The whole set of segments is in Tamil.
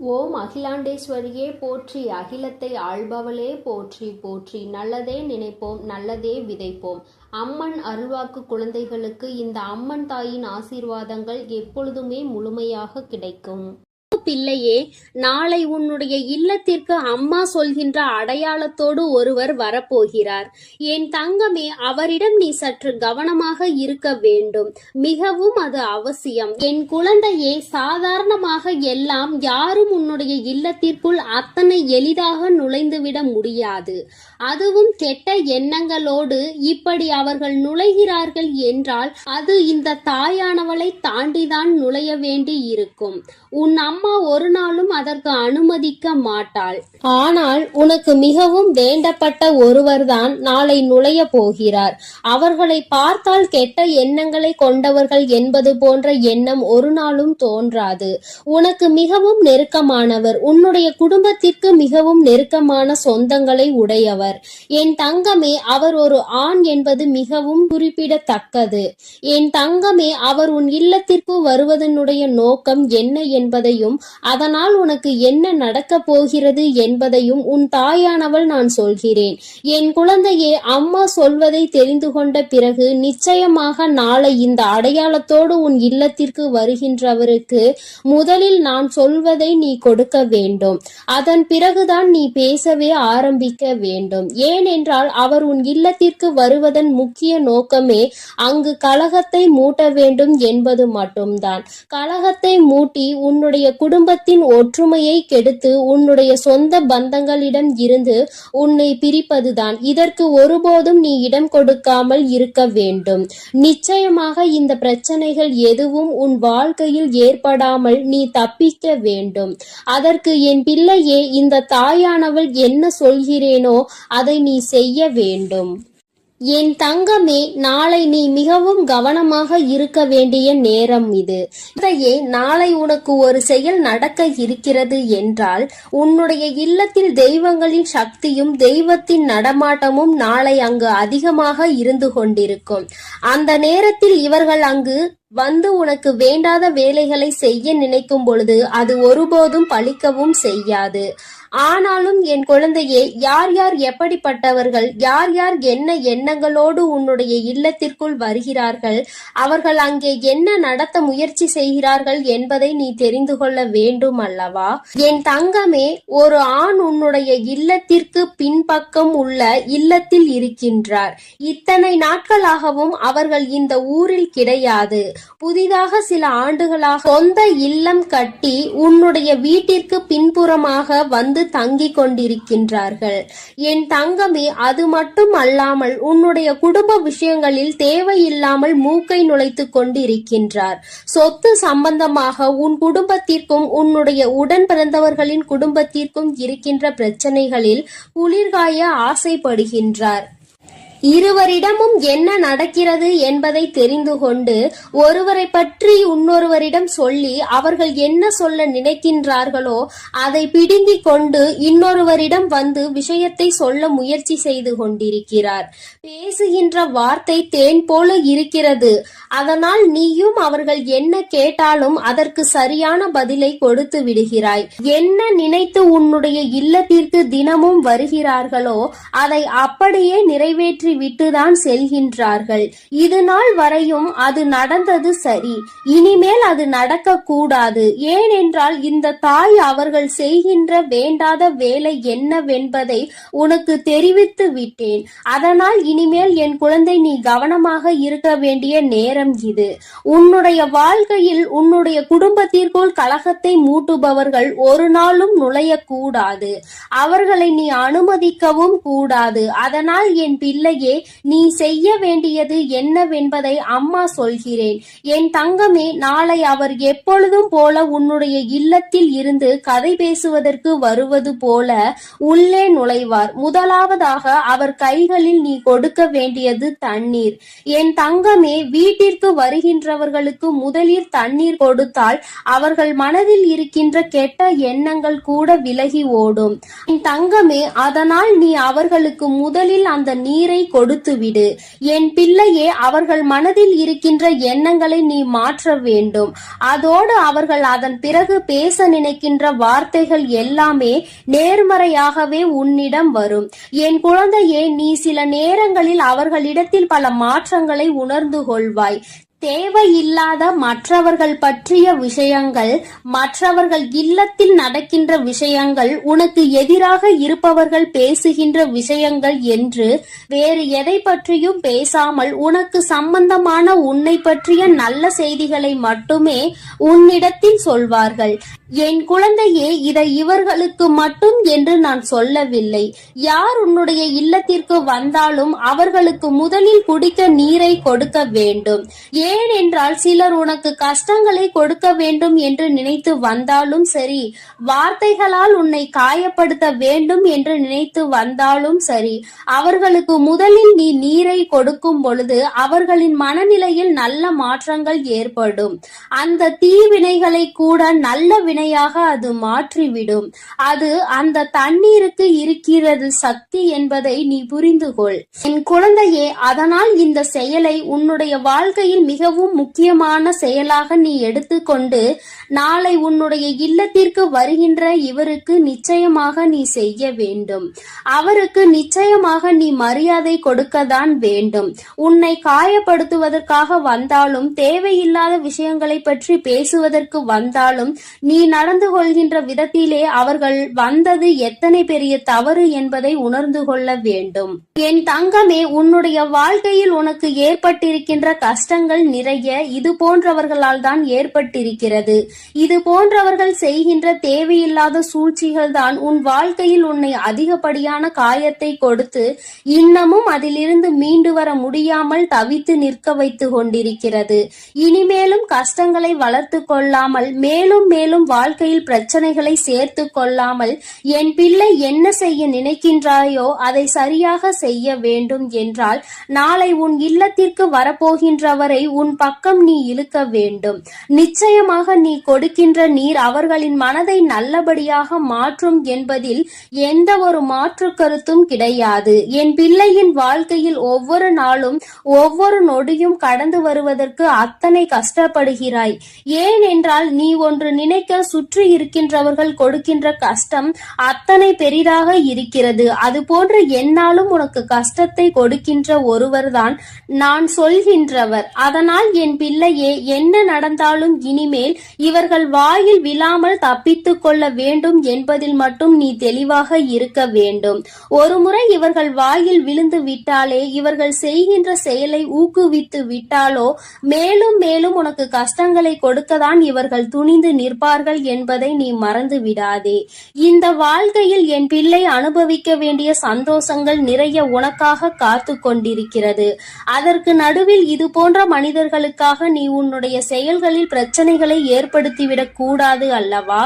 ஓம் அகிலாண்டேஸ்வரியே போற்றி, அகிலத்தை ஆள்பவளே போற்றி போற்றி. நல்லதே நினைப்போம், நல்லதே விதைப்போம். அம்மன் அருள்வாக்கு குழந்தைகளுக்கு இந்த அம்மன் தாயின் ஆசீர்வாதங்கள் எப்பொழுதுமே முழுமையாக கிடைக்கும். பிள்ளையே, நாளை உன்னுடைய இல்லத்திற்கு அம்மா சொல்கின்ற அடையாளத்தோடு ஒருவர் வரப்போகிறார். என் தங்கமே, அவரிடம் நீ சற்று கவனமாக இருக்க வேண்டும். மிகவும் அது அவசியம். என் குழந்தையே, சாதாரணமாக எல்லாம் யாரும் உன்னுடைய இல்லத்திற்குள் அத்தனை எளிதாக நுழைந்துவிட முடியாது. அதுவும் கெட்ட எண்ணங்களோடு இப்படி அவர்கள் நுழைகிறார்கள் என்றால் அது இந்த தாயானவளை தாண்டிதான் நுழைய வேண்டி இருக்கும். உன் அம்மா ஒரு நாளும் அதற்கு அனுமதிக்க மாட்டாள். ஆனால் உனக்கு மிகவும் வேண்டப்பட்ட ஒருவர்தான் நாளை நுழைய போகிறார். அவர்களை பார்த்தால் கெட்ட எண்ணங்களை கொண்டவர்கள் என்பது போன்ற எண்ணம் ஒரு நாளும் தோன்றாது. உனக்கு மிகவும் நெருக்கமானவர், உன்னுடைய குடும்பத்திற்கு மிகவும் நெருக்கமான சொந்தங்களை உடையவர். என் தங்கமே, அவர் ஒரு ஆண் என்பது மிகவும் குறிப்பிடத்தக்கது. என் தங்கமே, அவர் உன் இல்லத்திற்கு வருவதனுடைய நோக்கம் என்ன என்பதையும் அதனால் உனக்கு என்ன நடக்கப் போகிறது என்பதையும் உன் தாயானவள் நான் சொல்கிறேன். என் குழந்தையே, அம்மா சொல்வதை தெரிந்து கொண்ட பிறகு நிச்சயமாக நாளை இந்த அடையாளத்தோடு உன் இல்லத்திற்கு வருகின்றவருக்கு முதலில் நான் சொல்வதை நீ கொடுக்க வேண்டும். அதன் பிறகுதான் நீ பேசவே ஆரம்பிக்க வேண்டும். ஏனென்றால் அவர் உன் இல்லத்திற்கு வருவதன் முக்கிய நோக்கமே அங்கு கலகத்தை மூட்ட வேண்டும் என்பது மட்டும்தான். கலகத்தை மூட்டி உன்னுடைய குடும்பத்தின் ஒற்றுமையை கெடுத்து உன்னுடைய சொந்த பந்தங்களிடம் இருந்து உன்னை பிரிப்பதுதான். இதற்கு ஒருபோதும் நீ இடம் கொடுக்காமல் இருக்க வேண்டும். நிச்சயமாக இந்த பிரச்சனைகள் எதுவும் உன் வாழ்க்கையில் ஏற்படாமல் நீ தப்பிக்க வேண்டும். அதற்கு என் பிள்ளையே, இந்த தாயானவள் என்ன சொல்கிறேனோ அதை நீ செய்ய வேண்டும். என் தங்கமே, நாளை நீ மிகவும் கவனமாக இருக்க வேண்டிய நேரம் இது. இதையே நாளை உனக்கு ஒரு செயல் நடக்க இருக்கிறது என்றால் உன்னுடைய இல்லத்தில் தெய்வங்களின் சக்தியும் தெய்வத்தின் நடமாட்டமும் நாளை அங்கு அதிகமாக இருந்து கொண்டிருக்கும். அந்த நேரத்தில் இவர்கள் அங்கு வந்து உனக்கு வேண்டாத வேலைகளை செய்ய நினைக்கும் பொழுது அது ஒருபோதும் பலிக்கவும் செய்யாது. ஆனாலும் என் குழந்தையே, யார் யார் எப்படிப்பட்டவர்கள், யார் யார் என்ன எண்ணங்களோடு உன்னுடைய இல்லத்திற்குள் வருகிறார்கள், அவர்கள் அங்கே என்ன நடத்த முயற்சி செய்கிறார்கள் என்பதை நீ தெரிந்து கொள்ள வேண்டும் அல்லவா? என் தங்கமே, ஒரு ஆண் உன்னுடைய இல்லத்திற்கு பின்பக்கம் உள்ள இல்லத்தில் இருக்கின்றார். இத்தனை நாட்களாகவும் அவர்கள் இந்த ஊரில் கிடையாது. புதிதாக சில ஆண்டுகளாக சொந்த இல்லம் கட்டி உன்னுடைய வீட்டிற்கு பின்புறமாக வந்து தங்கிக் கொண்டிருக்கின்றார்கள். என் தங்கமே, அது மட்டும் அல்லாமல் உன்னுடைய குடும்ப விஷயங்களில் தேவையில்லாமல் மூக்கை நுழைத்து கொண்டிருக்கின்றார். சொத்து சம்பந்தமாக உன் குடும்பத்திற்கும் உன்னுடைய உடன் பிறந்தவர்களின் குடும்பத்திற்கும் இருக்கின்ற பிரச்சனைகளில் குளிர்காய ஆசைப்படுகின்றார். இருவரிடமும் என்ன நடக்கிறது என்பதை தெரிந்து கொண்டு ஒருவரை பற்றி இன்னொருவரிடம் சொல்லி அவர்கள் என்ன சொல்ல நினைக்கின்றார்களோ அதை பிடுங்கிக் கொண்டு இன்னொருவரிடம் வந்து விஷயத்தை சொல்ல முயற்சி செய்து கொண்டிருக்கிறார். பேசுகின்ற வார்த்தை தேன் போல இருக்கிறது. அதனால் நீயும் அவர்கள் என்ன கேட்டாலும் அதற்கு சரியான பதிலை கொடுத்து விடுகிறாய். என்ன நினைத்து உன்னுடைய இல்லத்திற்கு தினமும் வருகிறார்களோ அதை அப்படியே நிறைவேற்றி விட்டுதான் செல்கின்றார்கள். இது நாள் வரையும் அது நடந்தது சரி, இனிமேல் அது நடக்க கூடாது. ஏனென்றால் இந்த தாய் அவர்கள் செய்கின்ற வேண்டாத வேலை என்னவென்பதை உனக்கு தெரிவித்து விட்டேன். அதனால் இனிமேல் என் குழந்தை நீ கவனமாக இருக்க வேண்டிய நேரம் இது. உன்னுடைய வாழ்க்கையில் உன்னுடைய குடும்பத்திற்குள் கலகத்தை மூட்டுபவர்கள் ஒரு நாளும் நுழையக்கூடாது. அவர்களை நீ அனுமதிக்கவும் கூடாது. அதனால் என் பிள்ளையே, நீ செய்ய வேண்டியது என்னவென்பதை அம்மா சொல்கிறேன். என் தங்கமே, நாளை அவர் எப்பொழுதும் போல உன்னுடைய இல்லத்தில் இருந்து கதை பேசுவதற்கு வருவது போல உள்ளே நுழைவார். முதலாவதாக அவர் கைகளில் நீ கொடுக்க வேண்டியது தண்ணீர். என் தங்கமே, வீட்டிற்கு வருகின்றவர்களுக்கு முதலில் தண்ணீர் கொடுத்தால் அவர்கள் மனதில் இருக்கின்ற கெட்ட எண்ணங்கள் கூட விலகி ஓடும். என் தங்கமே, அதனால் நீ அவர்களுக்கு முதலில் அந்த நீரை கொடுத்துவிடு. என் பிள்ளையே, அவர்கள் மனதில் இருக்கின்ற எண்ணங்களை நீ மாற்ற வேண்டும். அதோடு அவர்கள் அதன் பிறகு பேச நினைக்கின்ற வார்த்தைகள் எல்லாமே நேர்மறையாகவே உன்னிடம் வரும். என் குழந்தையே, நீ சில நேரங்களில் அவர்களிடத்தில் பல மாற்றங்களை உணர்ந்து கொள்வாய். தேவையில்லாத மற்றவர்கள் பற்றிய விஷயங்கள், மற்றவர்கள் இல்லத்தில் நடக்கின்ற விஷயங்கள், உனக்கு எதிராக இருப்பவர்கள் பேசுகின்ற விஷயங்கள் என்று வேறு எதை பற்றியும் பேசாமல் உனக்கு சம்பந்தமான உன்னை பற்றிய நல்ல செய்திகளை மட்டுமே உன்னிடத்தில் சொல்வார்கள். என் குழந்தையே, இதை இவர்களுக்கு மட்டும் என்று நான் சொல்லவில்லை. யார் உன்னுடைய இல்லத்திற்கு வந்தாலும் அவர்களுக்கு முதலில் குடிக்க நீரை கொடுக்க வேண்டும். ஏனென்றால் சிலர் உனக்கு கஷ்டங்களை கொடுக்க வேண்டும் என்று நினைத்து வந்தாலும் சரி, வார்த்தைகளால் உன்னை காயப்படுத்த வேண்டும் என்று நினைத்து வந்தாலும் சரி, அவர்களுக்கு முதலில் நீ நீரை கொடுக்கும் பொழுது அவர்களின் மனநிலையில் நல்ல மாற்றங்கள் ஏற்படும். அந்த தீவினைகளை கூட நல்ல வினையாக அது மாற்றிவிடும். அது அந்த தண்ணீருக்கு இருக்கிறது சக்தி என்பதை நீ புரிந்து கொள் என் குழந்தையே. அதனால் இந்த செயலை உன்னுடைய வாழ்க்கையில் மிகவும் முக்கியமான செயலாக நீ எடுத்துக்கொண்டு நாளை உன்னுடைய இல்லத்திற்கு வருகின்ற இவருக்கு நிச்சயமாக நீ செய்ய வேண்டும். அவருக்கு நிச்சயமாக நீ மரியாதை கொடுக்கத்தான் வேண்டும். உன்னை காயப்படுத்துவதற்காக வந்தாலும், தேவையில்லாத விஷயங்களை பற்றி பேசுவதற்கு வந்தாலும், நீ நடந்து கொள்கின்ற விதத்திலே அவர்கள் வந்தது எத்தனை பெரிய தவறு என்பதை உணர்ந்து கொள்ள வேண்டும். என் தங்கமே, உன்னுடைய வாழ்க்கையில் உனக்கு ஏற்பட்டிருக்கின்ற கஷ்டங்கள் நிறைய இது போன்றவர்களால் தான் ஏற்பட்டிருக்கிறது. இது போன்றவர்கள் செய்கின்ற தேவையில்லாத சூழ்ச்சிகள் தான் உன் வாழ்க்கையில் உன்னை அதிகப்படியான காயத்தை கொடுத்து இன்னமும் அதிலிருந்து மீண்டு வர முடியாமல் தவித்து நிற்க வைத்து கொண்டிருக்கிறது. இனிமேலும் கஷ்டங்களை வளர்த்து கொள்ளாமல், மேலும் மேலும் வாழ்க்கையில் பிரச்சனைகளை சேர்த்து கொள்ளாமல், என் பிள்ளை என்ன செய்ய நினைக்கின்றாயோ அதை சரியாக செய்ய வேண்டும் என்றால் நாளை உன் இல்லத்திற்கு வரப்போகின்றவரை உன் பக்கம் நீ இழுக்க வேண்டும். நிச்சயமாக நீ கொடுக்கின்ற நீர் அவர்களின் மனதை நல்லபடியாக மாற்றும் என்பதில் எந்த ஒரு மாற்று கருத்தும் கிடையாது. என் பிள்ளையின் வாழ்க்கையில் ஒவ்வொரு நாளும் ஒவ்வொரு நொடியும் கடந்து வருவதற்கு அத்தனை கஷ்டப்படுகிறாய். ஏனென்றால் நீ ஒன்று நினைக்க சுற்றி இருக்கின்றவர்கள் கொடுக்கின்ற கஷ்டம் அத்தனை பெரிதாக இருக்கிறது. அதுபோன்று என்னாலும் உனக்கு கஷ்டத்தை கொடுக்கின்ற ஒருவர்தான் நான் சொல்கின்றவர். அதனால் என் பிள்ளையே, என்ன நடந்தாலும் இனிமேல் இவர்கள் வாயில் விழாமல் தப்பித்துக் கொள்ள வேண்டும் என்பதில் மட்டும் நீ தெளிவாக இருக்க வேண்டும். ஒருமுறை இவர்கள் வாயில் விழுந்து விட்டாலே, இவர்கள் செய்கின்ற செயலை ஊக்குவித்து விட்டாலோ மேலும் மேலும் உனக்கு கஷ்டங்களை கொடுக்கத்தான் இவர்கள் துணிந்து நிற்பார்கள் என்பதை நீ மறந்து விடாதே. இந்த வாழ்க்கையில் என் பிள்ளை அனுபவிக்க வேண்டிய சந்தோஷங்கள் நிறைய உனக்காக காத்து கொண்டிருக்கிறது. அதற்கு நடுவில் இது போன்ற மனிதர்களுக்காக நீ உன்னுடைய செயல்களில் பிரச்சனைகளை ஏற்படுத்திவிடக் கூடாது அல்லவா?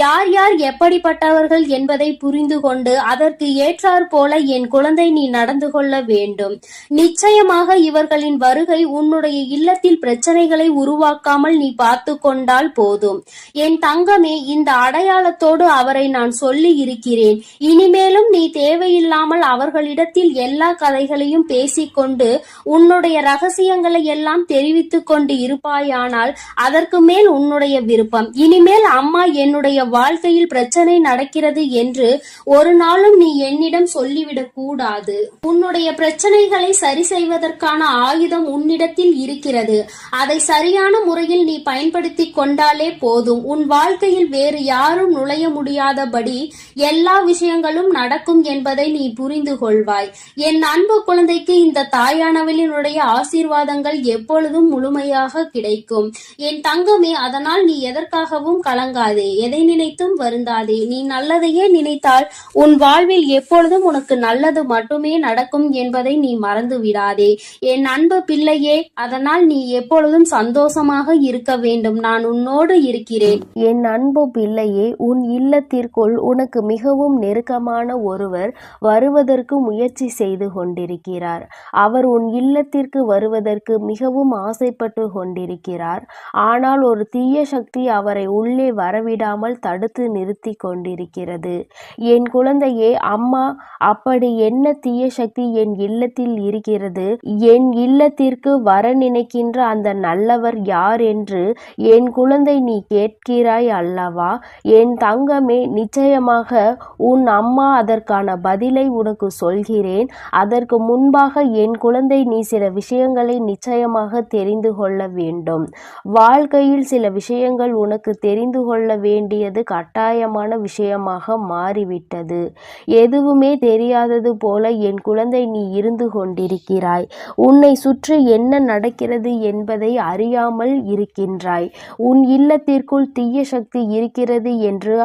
யார் யார் எப்படிப்பட்டவர்கள் என்பதை புரிந்து கொண்டு அதற்கு ஏற்றாற் போல என் குழந்தை நீ நடந்து கொள்ள வேண்டும். நிச்சயமாக இவர்களின் வருகை உன்னுடைய இல்லத்தில் பிரச்சனைகளை உருவாக்காமல் நீ பார்த்து கொண்டால் போதும். என் தங்கமே, இந்த அடையாளத்தோடு அவரை நான் சொல்லி இருக்கிறேன். இனிமேலும் நீ தேவையில்லாமல் அவர்களிடத்தில் எல்லா கதைகளையும் பேசிக்கொண்டு உன்னுடைய ரகசியங்களை எல்லாம் தெரிவித்துக் கொண்டு இருப்பாயானால் அதற்கு மேல் உன்னுடைய விருப்பம். இனிமேல் அம்மா என்னுடைய வாழ்க்கையில் பிரச்சனை நடக்கிறது என்று ஒரு நாளும் நீ என்னிடம் சொல்லிவிடக் கூடாது. உன்னுடைய பிரச்சனைகளை சரி செய்வதற்கான ஆயுதம் உன்னிடத்தில் இருக்கிறது. அதை சரியான முறையில் நீ பயன்படுத்தி கொண்டாலே போதும். உன் வாழ்க்கையில் வேறு யாரும் நுழைய முடியாதபடி எல்லா விஷயங்களும் நடக்கும் என்பதை நீ புரிந்து கொள்வாய். என் அன்பு குழந்தைக்கு இந்த தாயானவளினுடைய ஆசீர்வாதங்கள் எப்பொழுதும் முழுமையாக கிடைக்கும். என் தங்கமே, அதனால் நீ எதற்காகவும் கலங்காதே, எதை நினைத்தும் வருந்தாதே. நீ நல்லதையே நினைத்தால் உன் வாழ்வில் எப்பொழுதும் உனக்கு நல்லது மட்டுமே நடக்கும் என்பதை நீ மறந்து விடாதே என் அன்பு பிள்ளையே. அதனால் நீ எப்பொழுதும் சந்தோஷமாக இருக்க வேண்டும். நான் உன்னோடு இருக்கிறேன். என் அன்பு பிள்ளையே, உன் இல்லத்திற்குள் உனக்கு மிகவும் நெருக்கமான ஒருவர் வருவதற்கு முயற்சி செய்து கொண்டிருக்கிறார். அவர் உன் இல்லத்திற்கு வருவதற்கு மிகவும் ஆசைப்பட்டு கொண்டிருக்கிறார். ஆனால் ஒரு தீய சக்தி அவரை உள்ளே வரவிடாமல் தடுத்து நிறுத்தி கொண்டிருக்கிறது. என் குழந்தையே, அம்மா, அப்படி என்ன தீய சக்தி என் இல்லத்தில் இருக்கிறது? என் இல்லத்திற்கு வர நினைக்கின்ற அந்த நல்லவர் யார் என்று என் குழந்தை நீ கேட்கிறாய் அல்லவா? என் தங்கமே, நிச்சயமாக உன் அம்மா அதற்கான பதிலை உனக்கு சொல்கிறேன். அதற்கு முன்பாக என் குழந்தை, நீ சில விஷயங்களை நிச்சயமாக தெரிந்து கொள்ள வேண்டும். வாழ்க்கையில் சில விஷயங்கள் உனக்கு தெரிந்து கொள்ள வேண்டியது கட்டாயமான விஷயமாக மாறிவிட்டது. எதுவுமே தெரியாதது போல என் குழந்தை நீ இருந்து கொண்டிருக்கிறாய். உன்னை சுற்றி என்ன நடக்கிறது என்பதை அறியாமல் இருக்கின்றாய். உன் இல்லத்திற்குள் தீய சக்தி இருக்கிறது என்று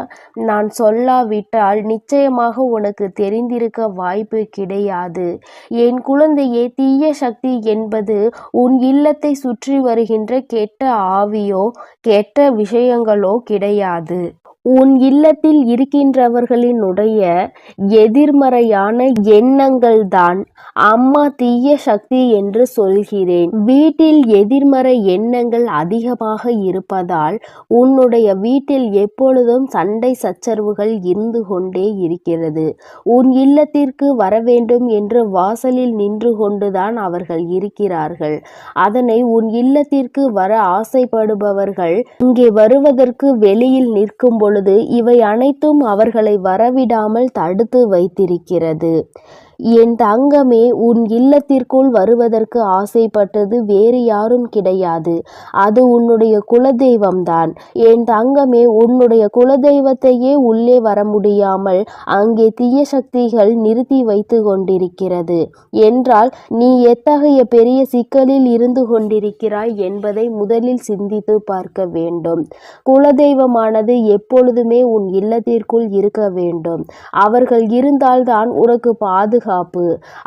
நான் சொல்லாவிட்டால் நிச்சயமாக உனக்கு தெரிந்திருக்க வாய்ப்பு கிடையாது. என் குழந்தையே, தீய சக்தி என்பது உன் இல்லத்தை சுற்றி வருகின்ற கெட்ட ஆவியோ கெட்ட விஷயங்களோ கிடையாது. உன் இல்லத்தில் இருக்கின்றவர்களினுடைய எதிர்மறையான எண்ணங்கள் தான் அம்மா தீய சக்தி என்று சொல்கிறேன். வீட்டில் எதிர்மறை எண்ணங்கள் அதிகமாக இருப்பதால் உன்னுடைய வீட்டில் எப்பொழுதும் சண்டை சச்சரவுகள் இருந்து கொண்டே இருக்கிறது. உன் இல்லத்திற்கு வர வேண்டும் என்று வாசலில் நின்று கொண்டுதான் அவர்கள் இருக்கிறார்கள். அதனை உன் இல்லத்திற்கு வர ஆசைப்படுபவர்கள் இங்கே வருவதற்கு வெளியில் நிற்கும் பொழுது இவை அனைத்தும் அவர்களை வரவிடாமல் தடுத்து வைத்திருக்கிறது. என் தங்கமே, உன் இல்லத்திற்குள் வருவதற்கு ஆசைப்பட்டது வேறு யாரும் கிடையாது. அது உன்னுடைய குலதெய்வம்தான். என் தங்கமே, உன்னுடைய குலதெய்வத்தையே உள்ளே வர முடியாமல் அங்கே தீய சக்திகள் நிறுத்தி வைத்து கொண்டிருக்கிறது என்றால் நீ எத்தகைய பெரிய சிக்கலில் இருந்து கொண்டிருக்கிறாய் என்பதை முதலில் சிந்தித்து பார்க்க வேண்டும். குலதெய்வமானது எப்பொழுதுமே உன் இல்லத்திற்குள் இருக்க வேண்டும். அவர்கள் இருந்தால்தான் உனக்கு பாதுகாப்பு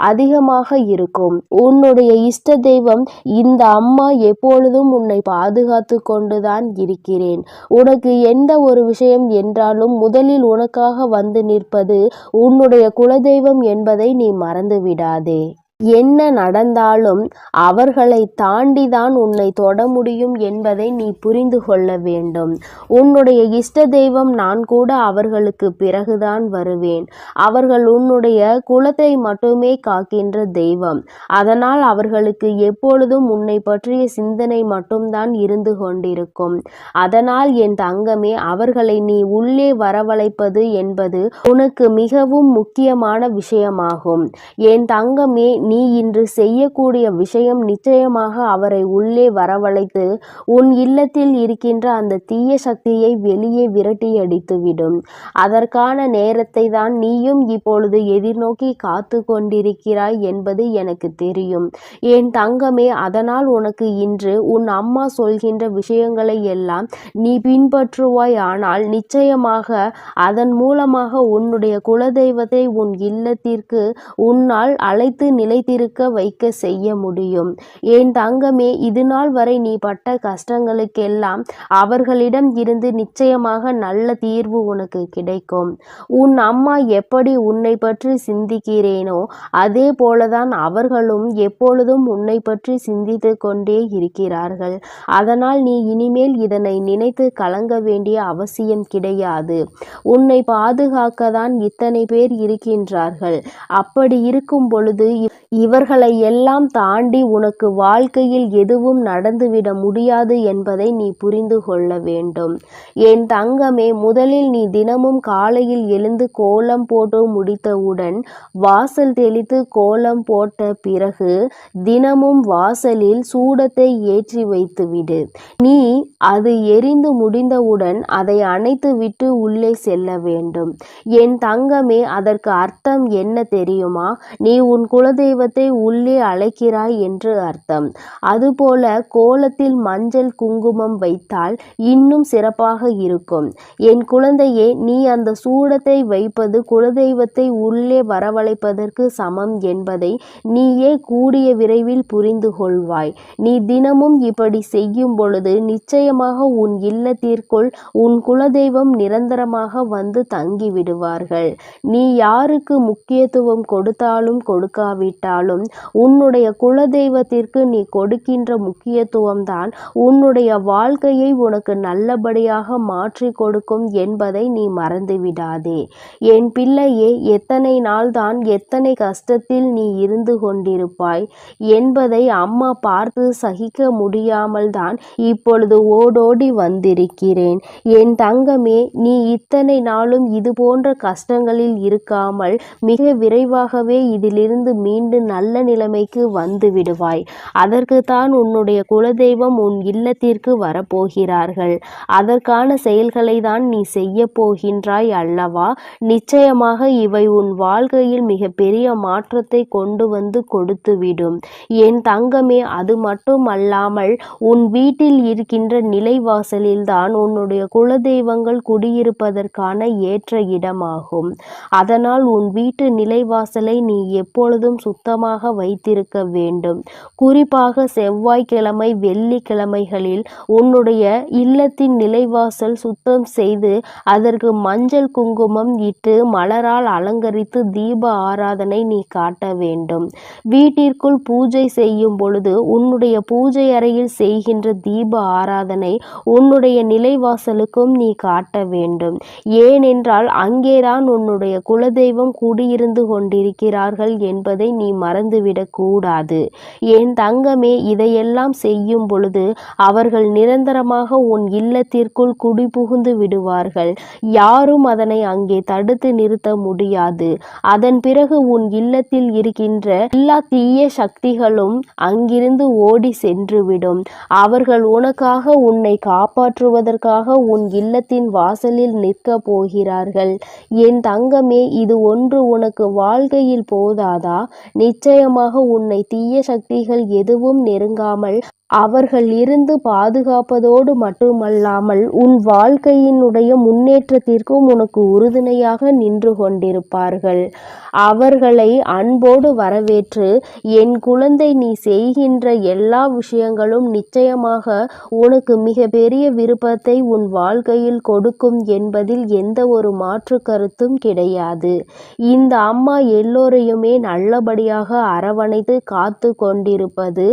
அதிகமாக இருக்கும். உன்னுடைய இஷ்ட தெய்வம் இந்த அம்மா எப்பொழுதும் உன்னை பாதுகாத்து கொண்டுதான் இருக்கிறேன். உனக்கு எந்த ஒரு விஷயம் என்றாலும் முதலில் உனக்காக வந்து நிற்பது உன்னுடைய குலதெய்வம் என்பதை நீ மறந்து விடாதே. என்ன நடந்தாலும் அவர்களை தாண்டிதான் உன்னை தொட முடியும் என்பதை நீ புரிந்து கொள்ள வேண்டும். உன்னுடைய இஷ்ட தெய்வம் நான் கூட அவர்களுக்கு பிறகுதான் வருவேன். அவர்கள் உன்னுடைய குலத்தை மட்டுமே காக்கின்ற தெய்வம். அதனால் அவர்களுக்கு எப்பொழுதும் உன்னை பற்றிய சிந்தனை மட்டும்தான் இருந்து கொண்டிருக்கும். அதனால் என் தங்கமே, அவர்களை நீ உள்ளே வரவழைப்பது என்பது உனக்கு மிகவும் முக்கியமான விஷயமாகும். என் தங்கமே, நீ இன்று செய்யக்கூடிய விஷயம் நிச்சயமாக அவரை உள்ளே வரவழைத்து உன் இல்லத்தில் இருக்கின்ற அந்த தீய சக்தியை வெளியே விரட்டி அடித்துவிடும். அதற்கான நேரத்தை தான் நீயும் இப்பொழுது எதிர்நோக்கி காத்து கொண்டிருக்கிறாய் என்பது எனக்கு தெரியும். என் தங்கமே, அதனால் உனக்கு இன்று உன் அம்மா சொல்கின்ற விஷயங்களை எல்லாம் நீ பின்பற்றுவாய். ஆனால் நிச்சயமாக அதன் மூலமாக உன்னுடைய குலதெய்வத்தை உன் இல்லத்திற்கு உன்னால் அழைத்து நிலைத்திருக்க வைக்க செய்ய முடியும். என் தங்கமே, இதுநாள் வரை நீ பட்ட கஷ்டங்களுக்கெல்லாம் அவர்களிடம் இருந்து நிச்சயமாக நல்ல தீர்வு உனக்கு கிடைக்கும். உன் அம்மா எப்படி உன்னை பற்றி சிந்திக்கிறேனோ அதே போலதான் அவர்களும் எப்பொழுதும் உன்னை பற்றி சிந்தித்து கொண்டே இருக்கிறார்கள். அதனால் நீ இனிமேல் இதனை நினைத்து கலங்க வேண்டிய அவசியம் கிடையாது. உன்னை பாதுகாக்கத்தான் இத்தனை பேர் இருக்கின்றார்கள். அப்படி இருக்கும் பொழுது இவர்களை எல்லாம் தாண்டி உனக்கு வாழ்க்கையில் எதுவும் நடந்துவிட முடியாது என்பதை நீ புரிந்து கொள்ள வேண்டும். என் தங்கமே, முதலில் நீ தினமும் காலையில் எழுந்து கோலம் போட்டு முடித்தவுடன் வாசல் தெளித்து கோலம் போட்ட பிறகு தினமும் வாசலில் சூடத்தை ஏற்றி வைத்துவிடு. நீ அது எரிந்து முடிந்தவுடன் அதை அணைத்து விட்டு உள்ளே செல்ல வேண்டும். என் தங்கமே, அதற்கு அர்த்தம் என்ன தெரியுமா? நீ உன் குலதெய்வத்தை உள்ளே அழைக்கிறாய் என்று அர்த்தம். அதுபோல கோலத்தில் மஞ்சள் குங்குமம் வைத்தால் இன்னும் சிறப்பாக இருக்கும். என் குழந்தையே, நீ அந்த சூடத்தை வைப்பது குலதெய்வத்தை உள்ளே வரவழைப்பதற்கு சமம் என்பதை நீயே கூடிய விரைவில் புரிந்து கொள்வாய். நீ தினமும் இப்படி செய்யும் பொழுது நிச்சயமாக உன் இல்லத்திற்குள் உன் குலதெய்வம் நிரந்தரமாக வந்து தங்கி விடுவார்கள். நீ யாருக்கு முக்கியத்துவம் கொடுத்தாலும் கொடுக்காவிட்டால் இருந்தாலும் உன்னுடைய குலதெய்வத்திற்கு நீ கொடுக்கின்ற முக்கியத்துவம்தான் உன்னுடைய வாழ்க்கையை உனக்கு நல்லபடியாக மாற்றி கொடுக்கும் என்பதை நீ மறந்துவிடாதே. என் பிள்ளையே, எத்தனை நாள்தான் எத்தனை கஷ்டத்தில் நீ இருந்து கொண்டிருப்பாய் என்பதை அம்மா பார்த்து சகிக்க முடியாமல் தான் இப்பொழுது ஓடோடி வந்திருக்கிறேன். என் தங்கமே, நீ இத்தனை நாளும் இது போன்ற கஷ்டங்களில் இருக்காமல் மிக விரைவாகவே இதிலிருந்து மீண்டு நல்ல நிலைமைக்கு வந்து விடுவாய். அதற்குத்தான் உன்னுடைய குலதெய்வம் உன் இல்லத்திற்கு வரப்போகிறார்கள். அதற்கான செயல்களை தான் நீ செய்ய போகின்றாய் அல்லவா? நிச்சயமாக இவை உன் வாழ்க்கையில் மிக பெரிய மாற்றத்தை கொண்டு வந்து கொடுத்துவிடும். என் தங்கமே, அது மட்டும் அல்லாமல் உன் வீட்டில் இருக்கின்ற நிலைவாசலில்தான் உன்னுடைய குலதெய்வங்கள் குடியிருப்பதற்கான ஏற்ற இடமாகும். அதனால் உன் வீட்டு நிலைவாசலை நீ எப்பொழுதும் சுத்தமாக வைத்திருக்க வேண்டும். குறிப்பாக செவ்வாய்க்கிழமை, வெள்ளிக்கிழமைகளில் உன்னுடைய இல்லத்தின் நிலைவாசல் சுத்தம் செய்து அதற்கு மஞ்சள் குங்குமம் இட்டு மலரால் அலங்கரித்து தீப ஆராதனை நீ காட்ட வேண்டும். வீட்டிற்குள் பூஜை செய்யும் பொழுது உன்னுடைய பூஜை அறையில் செய்கின்ற தீப ஆராதனை உன்னுடைய நிலைவாசலுக்கும் நீ காட்ட வேண்டும். ஏனென்றால் அங்கேதான் உன்னுடைய குலதெய்வம் குடியிருந்து கொண்டிருக்கிறார்கள் என்பதை நீ மறந்துவிடக் கூடாது. என் தங்கமே, இதையெல்லாம் செய்யும் பொழுது அவர்கள் நிரந்தரமாக உன் இல்லத்திற்குள் குடிபுகுந்து விடுவார்கள். யாரும் அதனை அங்கே தடுத்து நிறுத்த முடியாது. அதன் பிறகு உன் இல்லத்தில் இருக்கின்ற எல்லா தீய சக்திகளும் அங்கிருந்து ஓடி சென்றுவிடும். அவர்கள் உனக்காக, உன்னை காப்பாற்றுவதற்காக உன் இல்லத்தின் வாசலில் நிற்க போகிறார்கள். என் தங்கமே, இது ஒன்று உனக்கு வாழ்க்கையில் போதாதா? நிச்சயமாக உன்னை தீய சக்திகள் எதுவும் நெருங்காமல் அவர்கள் இருந்து பாதுகாப்பதோடு மட்டுமல்லாமல் உன் வாழ்க்கையினுடைய முன்னேற்றத்திற்கும் உனக்கு உறுதுணையாக நின்று கொண்டிருப்பார்கள். அவர்களை அன்போடு வரவேற்று, என் குழந்தை, நீ செய்கின்ற எல்லா விஷயங்களும் நிச்சயமாக உனக்கு மிக பெரிய விருப்பத்தை உன் வாழ்க்கையில் கொடுக்கும் என்பதில் எந்த ஒரு மாற்று கருத்தும் கிடையாது. இந்த அம்மா எல்லோரையுமே நல்லபடியாக அரவணைத்து காத்து கொண்டிருப்பது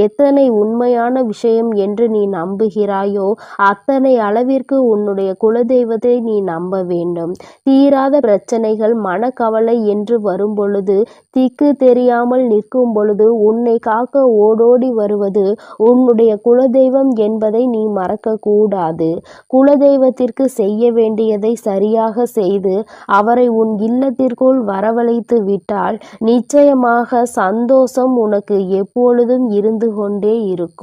எத்தனை உண்மையான விஷயம் என்று நீ நம்புகிறாயோ அத்தனை அளவிற்கு உன்னுடைய குலதெய்வத்தை நீ நம்ப வேண்டும். தீராத பிரச்சனைகள், மனக்கவலை என்று வரும் பொழுது, திக்கு தெரியாமல் நிற்கும் பொழுது உன்னை காக்க ஓடோடி வருவது உன்னுடைய குலதெய்வம் என்பதை நீ மறக்க கூடாது. குலதெய்வத்திற்கு செய்ய வேண்டியதை சரியாக செய்து அவரை உன் இல்லத்திற்குள் வரவழைத்து விட்டால் நிச்சயமாக சந்தோஷம் உனக்கு எப்பொழுதும் இருந்து கொண்டே இருக்கும்.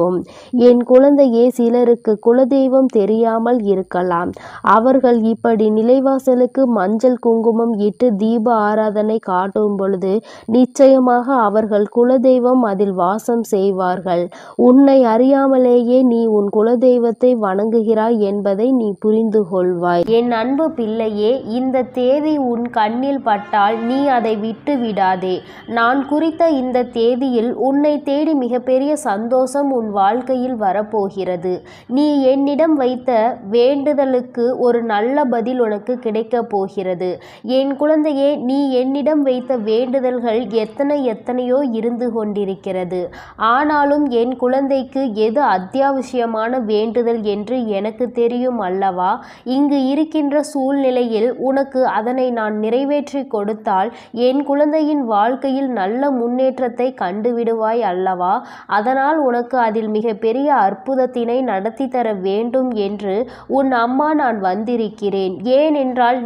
என் குழந்தையே, சிலருக்கு குலதெய்வம் தெரியாமல் இருக்கலாம். அவர்கள் இப்படி நிலைவாசலுக்கு மஞ்சள் குங்குமம் இட்டு தீப ஆராதனை காட்டும் பொழுது நிச்சயமாக அவர்கள் குலதெய்வம் அதில் வாசம் செய்வார்கள். உன்னை அறியாமலேயே நீ உன் குலதெய்வத்தை வணங்குகிறாய் என்பதை நீ புரிந்து கொள்வாய். என் அன்பு பிள்ளையே, இந்த தேதி உன் கண்ணில் பட்டால் நீ அதை விட்டு விடாதே. நான் குறித்த இந்த தேதியில் உன்னை தேடி மிகப்பெரிய சந்தோஷம் உன் வாழ்க்கையில் வரப்போகிறது. நீ என்னிடம் வைத்த வேண்டுதலுக்கு ஒரு நல்ல பதில் உனக்கு கிடைக்கப் போகிறது. என் குழந்தையே, நீ என்னிடம் வைத்த வேண்டுதல்கள் எத்தனையோ இருந்து கொண்டிருக்கிறது. ஆனாலும் என் குழந்தைக்கு எது அத்தியாவசியமான வேண்டுதல் என்று எனக்கு தெரியும் அல்லவா? இங்கு இருக்கின்ற சூழ்நிலையில் உனக்கு அதனை நான் நிறைவேற்றி கொடுத்தால் என் குழந்தையின் வாழ்க்கையில் நல்ல முன்னேற்றத்தை கண்டுவிடுவாய் அல்லவா? அதனால் உனக்கு அதில் மிக பெரிய அற்புதத்தினை நடத்தி தர வேண்டும் என்று உன் அம்மா நான் வந்திருக்கிறேன். ஏனென்றால்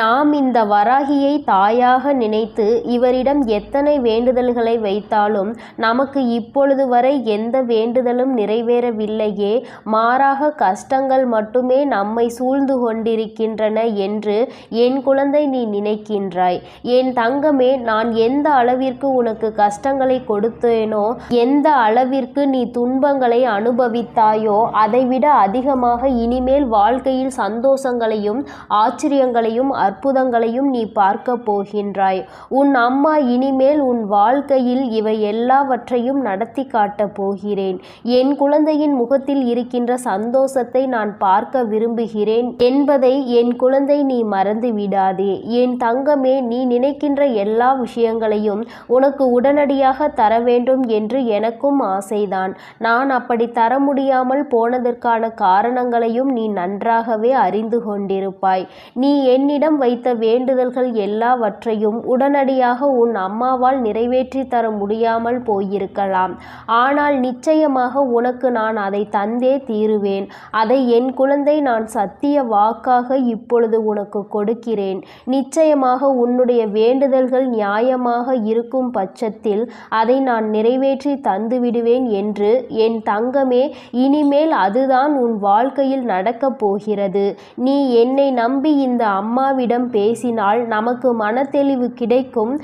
நாம் இந்த வராகியை தாயாக நினைத்து இவரிடம் எத்தனை வேண்டுதல்களை வைத்தாலும் நமக்கு இப்பொழுது வரை எந்த வேண்டுதலும் நிறைவேறவில்லையே, மாறாக கஷ்டங்கள் மட்டுமே நம்மை சூழ்ந்து கொண்டிருக்கின்றன என்று என் குழந்தை நீ நினைக்கின்றாய். என் தங்கமே, நான் எந்த அளவிற்கு உனக்கு கஷ்டங்களை கொடுத்தேனோ, எந்த அளவிற்கு நீ துன்பங்களை அனுபவித்தாயோ அதைவிட அதிகமாக இனிமேல் வாழ்க்கையில் சந்தோஷங்களையும் ஆச்சரியங்களையும் அற்புதங்களையும் நீ பார்க்க போகின்றாய். உன் அம்மா இனிமேல் உன் வாழ்க்கையில் இவை எல்லாவற்றையும் நடத்தி காட்டப் போகிறேன். என் குழந்தையின் முகத்தில் இருக்கின்ற சந்தோஷத்தை நான் பார்க்க விரும்புகிறேன் என்பதை என் குழந்தை நீ மறந்து விடாதே. என் தங்கமே, நீ நினைக்கின்ற எல்லா விஷயங்களையும் உனக்கு உடனடியாக தர வேண்டும் என்று எனக்கும் ஆசைதான். நான் அப்படி தர முடியாமல் போனதற்கான காரணங்களையும் நீ நன்றாகவே அறிந்து கொண்டிருப்பாய். நீ என்னிடம் வைத்த வேண்டுதல்கள் எல்லாவற்றையும் உடனடியாக உன் அம்மாவால் நிறைவேற்றி தர முடியாமல் போயிருக்கலாம். ஆனால் நிச்சயமாக உனக்கு நான் அதை தந்தே தீருவேன். அதை என் குழந்தை நான் சத்திய வாக்காக இப்பொழுது உனக்கு கொடுக்கிறேன். நிச்சயமாக உன்னுடைய வேண்டுதல்கள் நியாயமாக இருக்கும் பட்சத்தில் அதை நான் நிறைவேற்றி தந்துவிடுவேன் என்று என் தங்கமே, இனிமேல் அதுதான் உன் வாழ்க்கையில் நடக்கப் போகிறது. நீ என்னை நம்பி இந்த அம்மாவிடம் பேசினால் நமக்கு மனத்தெளிவு கிடைக்கும்.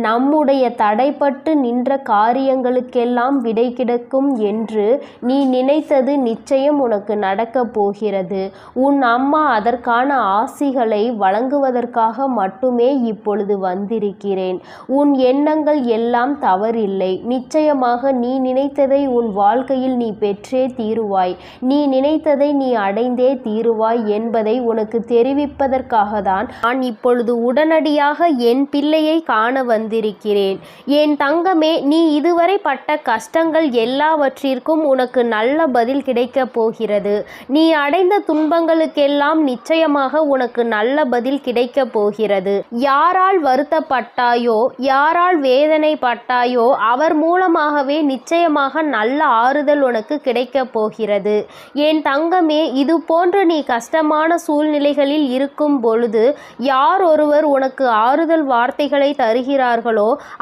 நம்முடைய தடைப்பட்டு நின்ற காரியங்களுக்கெல்லாம் விடை கிடைக்கும் என்று நீ நினைத்தது நிச்சயம் உனக்கு நடக்கப் போகிறது. உன் அம்மா அதற்கான ஆசிகளை வழங்குவதற்காக மட்டுமே இப்பொழுது வந்திருக்கிறேன். உன் எண்ணங்கள் எல்லாம் தவறில்லை. நிச்சயமாக நீ நினைத்ததை உன் வாழ்க்கையில் நீ பெற்றே தீருவாய். நீ நினைத்ததை நீ அடைந்தே தீருவாய் என்பதை உனக்கு தெரிவிப்பதற்காக தான் நான் இப்பொழுது உடனடியாக என் பிள்ளையை காண வந்திருக்கிறேன். என் தங்கமே, நீ இதுவரை பட்ட கஷ்டங்கள் எல்லாவற்றிற்கும் உனக்கு நல்ல பதில் கிடைக்கப் போகிறது. நீ அடைந்த துன்பங்களுக்கெல்லாம் நிச்சயமாக உனக்கு நல்ல பதில் கிடைக்கப் போகிறது. யாரால் வருத்தப்பட்டாயோ, யாரால் வேதனைப்பட்டாயோ அவர் மூலமாகவே நிச்சயமாக நல்ல ஆறுதல் உனக்கு கிடைக்கப் போகிறது. என் தங்கமே, இது போன்று நீ கஷ்டமான சூழ்நிலைகளில் இருக்கும் பொழுது யார் ஒருவர் உனக்கு ஆறுதல் வார்த்தைகளை தருகிறார்களோ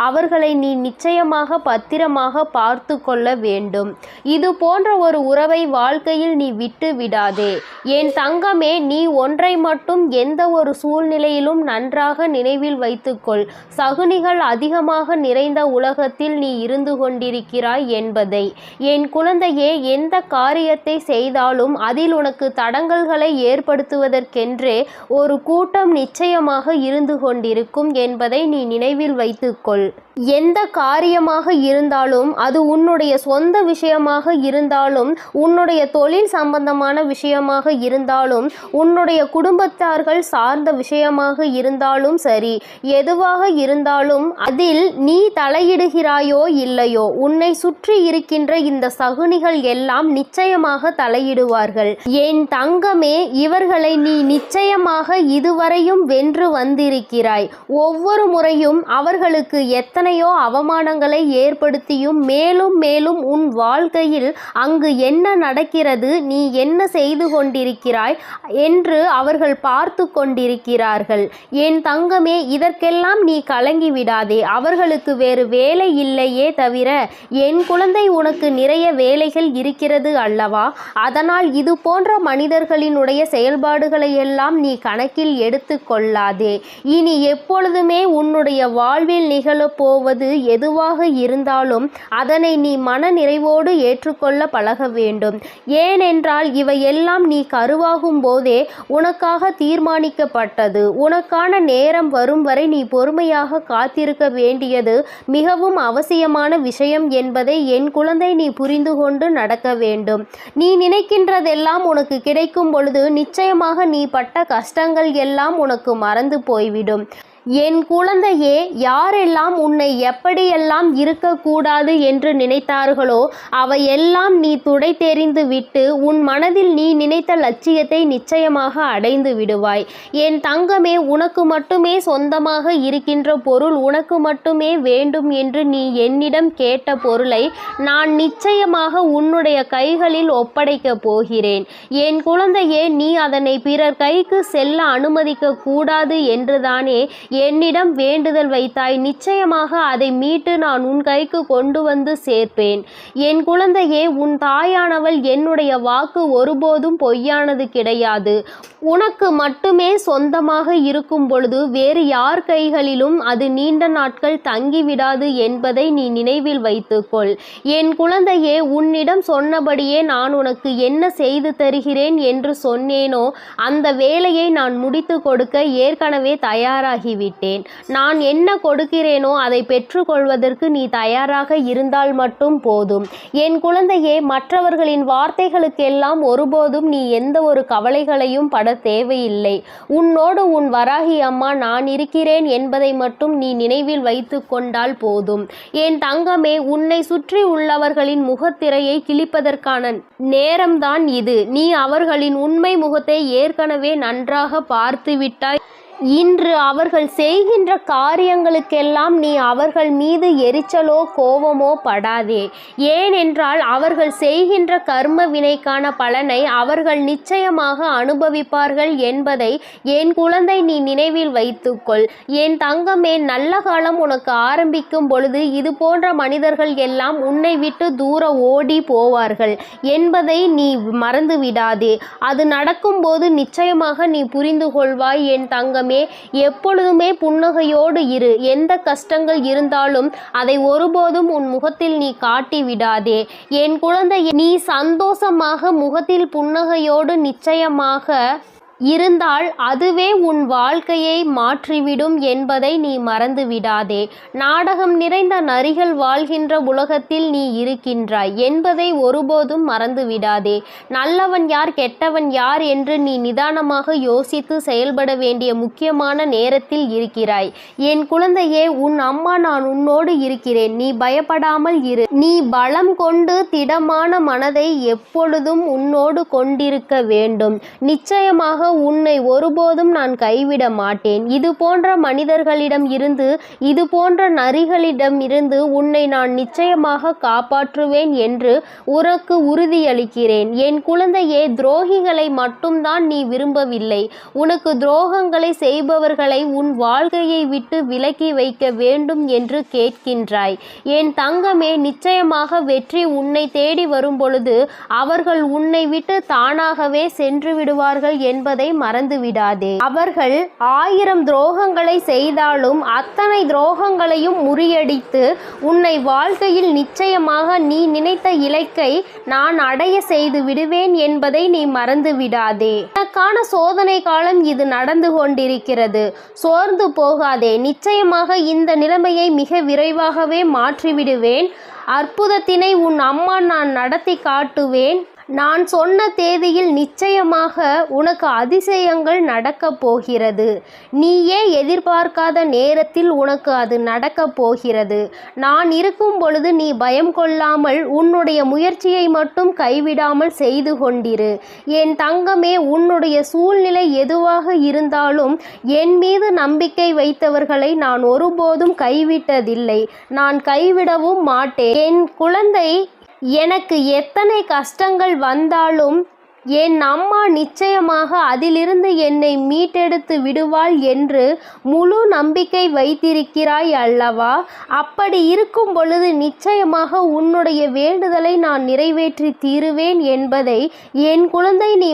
அவர்களை நீ நிச்சயமாக பத்திரமாக பார்த்து கொள்ள வேண்டும். இது போன்ற ஒரு உறவை வாழ்க்கையில் நீ விட்டு விடாதே. என் தங்கமே, நீ ஒன்றை மட்டும் எந்த ஒரு சூழ்நிலையிலும் நன்றாக நினைவில் வைத்துக்கொள். சகுனிகள் அதிகமாக நிறைந்த உலகத்தில் நீ இருந்து கொண்டிருக்கிறாய் என்பதை. என் குழந்தையே, எந்த காரியத்தை செய்தாலும் அதில் உனக்கு தடங்கல்களை ஏற்படுத்துவதற்கென்றே ஒரு கூட்டம் நிச்சயமாக இருந்து கொண்டிருக்கும் என்பதை நீ நினைவில் வைத்துக்கொள். எந்த காரியமாக இருந்தாலும், அது உன்னுடைய சொந்த விஷயமாக இருந்தாலும், உன்னுடைய தொழில் சம்பந்தமான விஷயமாக இருந்தாலும், உன்னுடைய குடும்பத்தார்கள் சார்ந்த விஷயமாக இருந்தாலும் சரி, எதுவாக இருந்தாலும் அதில் நீ தலையிடுகிறாயோ இல்லையோ, உன்னை சுற்றி இருக்கின்ற இந்த சகுனிகள் எல்லாம் நிச்சயமாக தலையிடுவார்கள். என் தங்கமே, இவர்களை நீ நிச்சயமாக இதுவரையும் வென்று வந்திருக்கிறாய். ஒவ்வொரு முறையும் அவர்களுக்கு எத்தனையோ அவமானங்களை ஏற்படுத்தியும் மேலும் மேலும் உன் வாழ்க்கையில் அங்கு என்ன நடக்கிறது, நீ என்ன செய்து கொண்டிருக்கிறாய் என்று அவர்கள் பார்த்து கொண்டிருக்கிறார்கள். என் தங்கமே, இதற்கெல்லாம் நீ கலங்கி விடாதே. அவர்களுக்கு வேறு வேலை இல்லையே தவிர என் குழந்தை உனக்கு நிறைய வேலைகள் இருக்கிறது அல்லவா? அதனால் இது போன்ற மனிதர்களினுடைய செயல்பாடுகளை எல்லாம் நீ கணக்கில் எடுத்து கொள்ளாதே. இனி எப்பொழுதுமே உன்னுடைய வாழ்வில் நிகழப்போவது எதுவாக இருந்தாலும் அதனை நீ மன நிறைவோடு ஏற்றுக்கொள்ள பழக வேண்டும். ஏனென்றால் இவையெல்லாம் நீ கருவாகும் போதே உனக்காக தீர்மானிக்கப்பட்டது. உனக்கான நேரம் வரும் வரை நீ பொறுமையாக காத்திருக்க வேண்டியது மிகவும் அவசியமான விஷயம் என்பதை என் குழந்தை நீ புரிந்து கொண்டு நடக்க வேண்டும். நீ நினைக்கின்றதெல்லாம் உனக்கு கிடைக்கும் பொழுது நிச்சயமாக நீ பட்ட கஷ்டங்கள் எல்லாம் உனக்கு மறந்து போய்விடும். என் குழந்தையே, யாரெல்லாம் உன்னை எப்படியெல்லாம் இருக்கக்கூடாது என்று நினைத்தார்களோ அவையெல்லாம் நீ துடை தெரிந்து விட்டு உன் மனதில் நீ நினைத்த லட்சியத்தை நிச்சயமாக அடைந்து விடுவாய். என் தங்கமே, உனக்கு மட்டுமே சொந்தமாக இருக்கின்ற பொருள், உனக்கு மட்டுமே வேண்டும் என்று நீ என்னிடம் கேட்ட பொருளை நான் நிச்சயமாக உன்னுடைய கைகளில் ஒப்படைக்கப் போகிறேன். என் குழந்தையே, நீ அதனை பிறர் கைக்கு செல்ல அனுமதிக்க கூடாது என்றுதானே என்னிடம் வேண்டுதல் வைத்தாய், நிச்சயமாக அதை மீட்டு நான் உன் கைக்கு கொண்டு வந்து சேர்ப்பேன். என் குழந்தையே, உன் தாயானவள் என்னுடைய வாக்கு ஒருபோதும் பொய்யானது கிடையாது. உனக்கு மட்டுமே சொந்தமாக இருக்கும் பொழுது வேறு யார் கைகளிலும் அது நீண்ட நாட்கள் தங்கிவிடாது என்பதை நீ நினைவில் வைத்துக்கொள். என் குழந்தையே, உன்னிடம் சொன்னபடியே நான் உனக்கு என்ன செய்து தருகிறேன் என்று சொன்னேனோ அந்த வேலையை நான் முடித்து கொடுக்க ஏற்கனவே தயாராகிவிட்டேன். நான் என்ன கொடுக்கிறேனோ அதை பெற்றுக்கொள்வதற்கு நீ தயாராக இருந்தால் மட்டும் போதும். என் குழந்தையே, மற்றவர்களின் வார்த்தைகளுக்கெல்லாம் ஒருபோதும் நீ எந்த ஒரு கவலைகளையும் பட தேவையில்லை. உன்னோடு உன் வராகி அம்மா நான் இருக்கிறேன் என்பதை மட்டும் நீ நினைவில் வைத்து கொண்டால் போதும். என் தங்கமே, உன்னை சுற்றி உள்ளவர்களின் முகத்திரையை கிழிப்பதற்கான நேரம்தான் இது. நீ அவர்களின் உண்மை முகத்தை ஏற்கனவே நன்றாக பார்த்துவிட்டாய். இன்று அவர்கள் செய்கின்ற காரியங்களுக்கெல்லாம் நீ அவர்கள் மீது எரிச்சலோ கோபமோ படாதே. ஏனென்றால் அவர்கள் செய்கின்ற கர்ம வினைக்கான பலனை அவர்கள் நிச்சயமாக அனுபவிப்பார்கள் என்பதை என் குழந்தை நீ நினைவில் வைத்துக்கொள். என் தங்கமே, நல்ல காலம் உனக்கு ஆரம்பிக்கும் பொழுது இது போன்ற மனிதர்கள் எல்லாம் உன்னை விட்டு தூர ஓடி போவார்கள் என்பதை நீ மறந்து விடாதே. அது நடக்கும்போது நிச்சயமாக நீ புரிந்து கொள்வாய். என் தங்கமே, எப்பொழுதுமே புன்னகையோடு இரு. எந்த கஷ்டங்கள் இருந்தாலும் அதை ஒருபோதும் உன் முகத்தில் நீ காட்டி விடாதே. என் குழந்தை, நீ சந்தோஷமாக முகத்தில் புன்னகையோடு நிச்சயமாக இருந்தால் அதுவே உன் வாழ்க்கையை மாற்றிவிடும் என்பதை நீ மறந்து விடாதே. நாடகம் நிறைந்த நரிகள் வாழ்கின்ற உலகத்தில் நீ இருக்கின்றாய் என்பதை ஒருபோதும் மறந்து விடாதே. நல்லவன் யார், கெட்டவன் யார் என்று நீ நிதானமாக யோசித்து செயல்பட வேண்டிய முக்கியமான நேரத்தில் இருக்கிறாய். என் குழந்தையே, உன் அம்மா நான் உன்னோடு இருக்கிறேன். நீ பயப்படாமல் இரு. நீ பலம் கொண்டு திடமான மனதை எப்பொழுதும் உன்னோடு கொண்டிருக்க வேண்டும். நிச்சயமாக உன்னை ஒருபோதும் நான் கைவிட மாட்டேன். இது போன்ற மனிதர்களிடம் இருந்து, இது போன்ற நரிகளிடம் இருந்து உன்னை நான் நிச்சயமாக காப்பாற்றுவேன் என்று உனக்கு உறுதியளிக்கிறேன். என் குழந்தையே, துரோகிகளை மட்டும்தான் நீ விரும்பவில்லை. உனக்கு துரோகங்களை செய்பவர்களை உன் வாழ்க்கையை விட்டு விலக்கி வைக்க வேண்டும் என்று கேட்கின்றாய். என் தங்கமே, நிச்சயமாக வெற்றி உன்னை தேடி வரும் பொழுது அவர்கள் உன்னை விட்டு தானாகவே சென்று விடுவார்கள் என்பதை மறந்து விடாதே. அவர்கள் 1000 துரோகங்களை செய்தாலும் அத்தனை துரோகங்களையும் முறியடித்து உன்னை வாழ்க்கையில் நிச்சயமாக நீ நினைத்த இலக்கை நான் அடைய செய்து விடுவேன் என்பதை நீ மறந்து விடாதே. உனக்கான சோதனை காலம் இது நடந்து கொண்டிருக்கிறது. சோர்ந்து போகாதே. நிச்சயமாக இந்த நிலைமையை மிக விரைவாகவே மாற்றிவிடுவேன். அற்புதத்தினை உன் அம்மா நான் நடத்தி காட்டுவேன். நான் சொன்ன தேதியில் நிச்சயமாக உனக்கு அதிசயங்கள் நடக்கப் போகிறது. நீயே எதிர்பார்க்காத நேரத்தில் உனக்கு அது நடக்கப் போகிறது. நான் இருக்கும் பொழுது நீ பயம் கொள்ளாமல் உன்னுடைய முயற்சியை மட்டும் கைவிடாமல் செய்து கொண்டிரு. என் தங்கமே, உன்னுடைய சூழ்நிலை எதுவாக இருந்தாலும் என் மீது நம்பிக்கை வைத்தவர்களை நான் ஒருபோதும் கைவிட்டதில்லை. நான் கைவிடவும் மாட்டேன். என் குழந்தை, எனக்கு எத்தனை கஷ்டங்கள் வந்தாலும் என் அம்மா நிச்சயமாக அதிலிருந்து என்னை மீட்டெடுத்து விடுவாள் என்று முழு நம்பிக்கை வைத்திருக்கிறாய் அல்லவா? அப்படி இருக்கும் பொழுது நிச்சயமாக உன்னுடைய வேண்டுதலை நான் நிறைவேற்றி தீருவேன் என்பதை என் குழந்தை நீ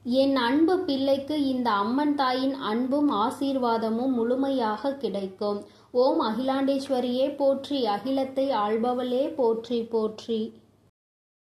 என் அன்பு பிள்ளைக்கு இந்த அம்மன் தாயின் அன்பும் ஆசீர்வாதமும் முழுமையாக கிடைக்கும். ஓம் அகிலாண்டேஸ்வரியே போற்றி, அகிலத்தை ஆள்பவளே போற்றி போற்றி.